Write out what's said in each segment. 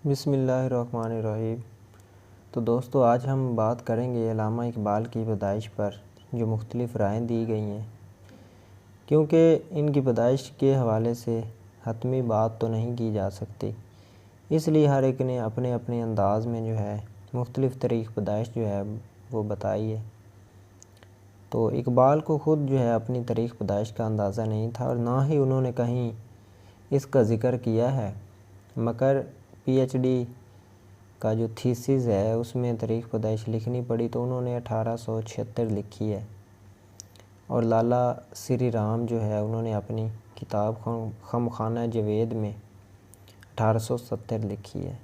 बिस्मिल्लाहिर्रहमानिर्रहीम। तो दोस्तों, आज हम बात करेंगे अल्लामा इकबाल की पैदाइश पर, जो मुख्तलिफ़ रायें दी गई हैं। क्योंकि इनकी पैदाइश के हवाले से हतमी बात तो नहीं की जा सकती, इसलिए हर एक ने अपने अपने अंदाज़ में जो है मुख्तलिफ़ तारीख़ पैदाइश जो है वो बताई है। तो इकबाल को ख़ुद जो है अपनी तारीख़ पैदाइश का अंदाज़ा नहीं था और ना ही उन्होंने कहीं इसका ज़िक्र किया है, मगर पीएचडी का जो थीसिस है उसमें तारीख़ पैदाइश लिखनी पड़ी तो उन्होंने 1876 लिखी है। और लाला श्री राम जो है उन्होंने अपनी किताब खमखाना जवेद में 1870 लिखी है।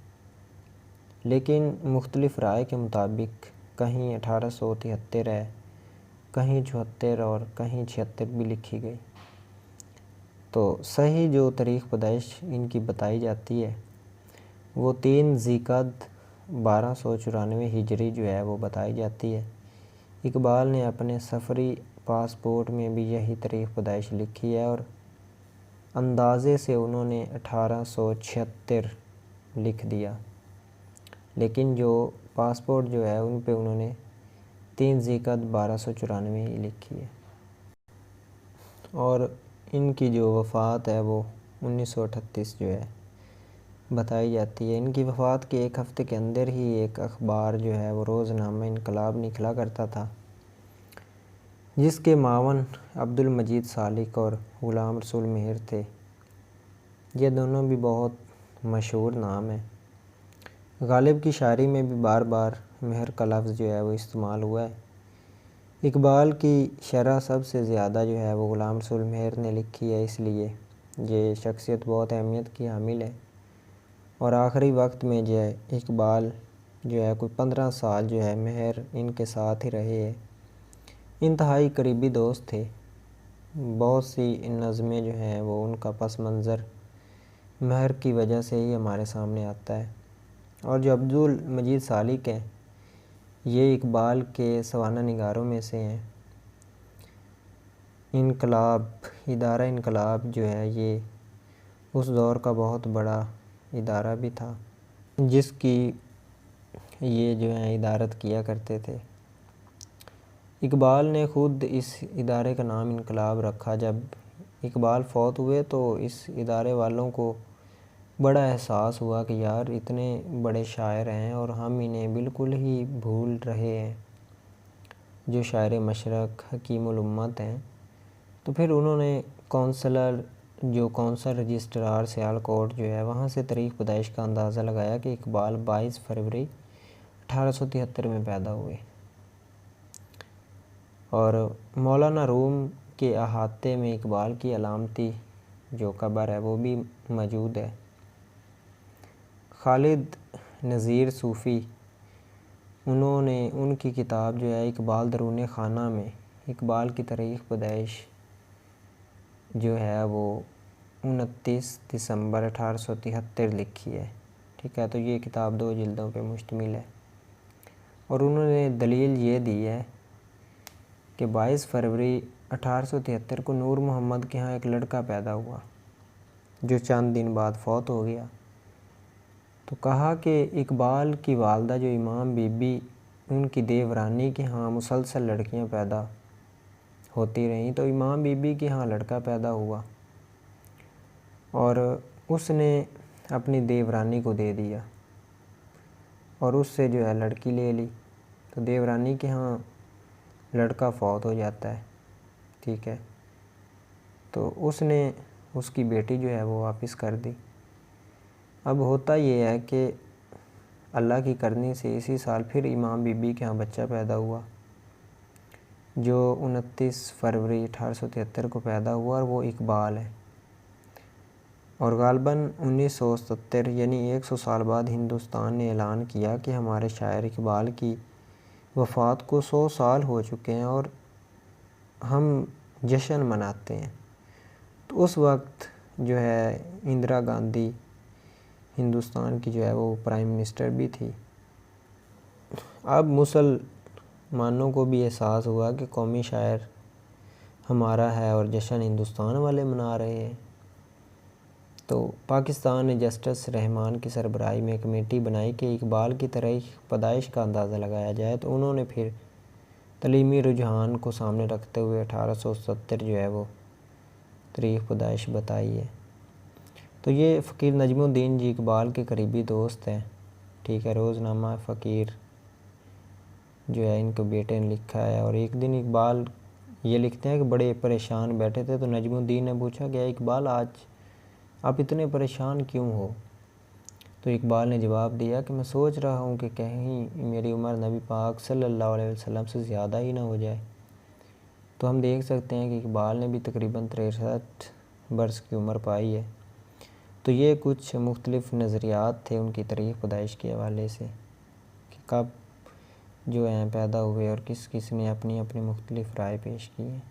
लेकिन मुख्तलिफ़ राय के मुताबिक कहीं 1873 है, कहीं 74 और कहीं 76 भी लिखी गई। तो सही जो तारीख़ पैदाइश इनकी बताई जाती है वो 3 ज़िलक़द 1294 हिजरी जो है वो बताई जाती है। इकबाल ने अपने सफ़री पासपोर्ट में भी यही तारीख़ पैदाइश लिखी है और अंदाज़े से उन्होंने 1876 लिख दिया, लेकिन जो पासपोर्ट जो है उन पे उन्होंने 3 ज़िलक़द 1294 ही लिखी है। और इनकी जो वफ़ात है वो 1938 जो है बताई जाती है। इनकी वफ़ात के एक हफ़्ते के अंदर ही एक अखबार जो है वो रोज़नामा इनकलाब निकला करता था, जिसके मावन अब्दुल मजीद सालिक और ग़ुलाम रसूल मेहर थे। ये दोनों भी बहुत मशहूर नाम हैं। गालिब की शायरी में भी बार बार मेहर का लफ्ज़ जो है वो इस्तेमाल हुआ है। इकबाल की शरह सबसे ज़्यादा जो है वो ग़ुलाम रसूल मेहर ने लिखी है, इसलिए ये शख्सियत बहुत अहमियत की हामिल है। और आखिरी वक्त में जो है इकबाल जो है कोई 15 साल जो है मेहर इनके साथ ही रहे हैं। इंतहाई करीबी दोस्त थे। बहुत सी नज़में जो हैं वो उनका पस मंज़र मेहर की वजह से ही हमारे सामने आता है। और जो अब्दुल मजीद सालिक हैं ये इकबाल के सवाना निगारों में से हैं। इदारा इनकलाब जो है ये उस दौर का बहुत बड़ा इदारा भी था, जिसकी ये जो है इदारत किया करते थे। इकबाल ने ख़ुद इस इदारे का नाम इनकलाब रखा। जब इकबाल फ़ौत हुए तो इस इदारे वालों को बड़ा एहसास हुआ कि यार इतने बड़े शायर हैं और हम इन्हें बिल्कुल ही भूल रहे हैं, जो शायर मशरक़ हकीमुल उम्मत हैं। तो फिर उन्होंने कौंसल रजिस्ट्रार सियालकोट जो है वहाँ से तारीख़ पैदाइश का अंदाज़ा लगाया कि इकबाल 22 फरवरी 1873 में पैदा हुए। और मौलाना रूम के अहाते में इकबाल की अलामती जो कब्र है वो भी मौजूद है। खालिद नज़ीर सूफ़ी उन्होंने उनकी किताब जो है इकबाल दरूने खाना में इकबाल की तारीख़ पैदाइश जो है वो 29 दिसंबर 1873 लिखी है। ठीक है, तो ये किताब 2 जिल्दों पे मुश्तमिल है। और उन्होंने दलील ये दी है कि 22 फरवरी 1873 को नूर मोहम्मद के यहाँ एक लड़का पैदा हुआ जो चंद दिन बाद फ़ौत हो गया। तो कहा कि इकबाल की वालदा जो इमाम बीबी, उनकी देवरानी के यहाँ मुसलसल लड़कियाँ पैदा होती रहीं, तो इमाम बीबी के यहाँ लड़का पैदा हुआ और उसने अपनी देवरानी को दे दिया और उससे जो है लड़की ले ली। तो देवरानी के यहाँ लड़का फ़ौत हो जाता है। ठीक है, तो उसने उसकी बेटी जो है वो वापस कर दी। अब होता ये है कि अल्लाह की करनी से इसी साल फिर इमाम बीबी के यहाँ बच्चा पैदा हुआ जो 29 फरवरी 1873 को पैदा हुआ और वो इकबाल है। और ग़ालिबन 1970 यानी 100 साल बाद हिंदुस्तान ने ऐलान किया कि हमारे शायर इकबाल की वफ़ात को 100 साल हो चुके हैं और हम जश्न मनाते हैं। तो उस वक्त जो है इंदिरा गांधी हिंदुस्तान की जो है वो प्राइम मिनिस्टर भी थी। अब मुसलमानों को भी एहसास हुआ कि कौमी शायर हमारा है और जश्न हिंदुस्तान वाले मना रहे हैं। तो पाकिस्तान ने जस्टिस रहमान की सरबराही में कमेटी बनाई कि इकबाल की तारीख़ पैदाइश का अंदाज़ा लगाया जाए। तो उन्होंने फिर तलीमी रुझान को सामने रखते हुए 1870 जो है वो तारीख़ पैदाइश बताई है। तो ये फ़कीर नजमुद्दीन जी इकबाल के करीबी दोस्त हैं, ठीक है। रोज़नामा फ़कीर जो है इनके बेटे ने लिखा है। और एक दिन इकबाल ये लिखते हैं कि बड़े परेशान बैठे थे, तो नजमुद्दीन ने पूछा कि इकबाल आज आप इतने परेशान क्यों हो। तो इकबाल ने जवाब दिया कि मैं सोच रहा हूँ कि कहीं मेरी उम्र नबी पाक सल्लल्लाहु अलैहि वसल्लम से ज़्यादा ही ना हो जाए। तो हम देख सकते हैं कि इकबाल ने भी तकरीबन 63 बरस की उम्र पाई है। तो ये कुछ मुख्तलिफ़ नज़रियात थे उनकी तारीख़ पैदाइश के हवाले से कि कब जो हैं पैदा हुए और किस किस ने अपनी अपनी मुख्तलिफ़ राय पेश की है।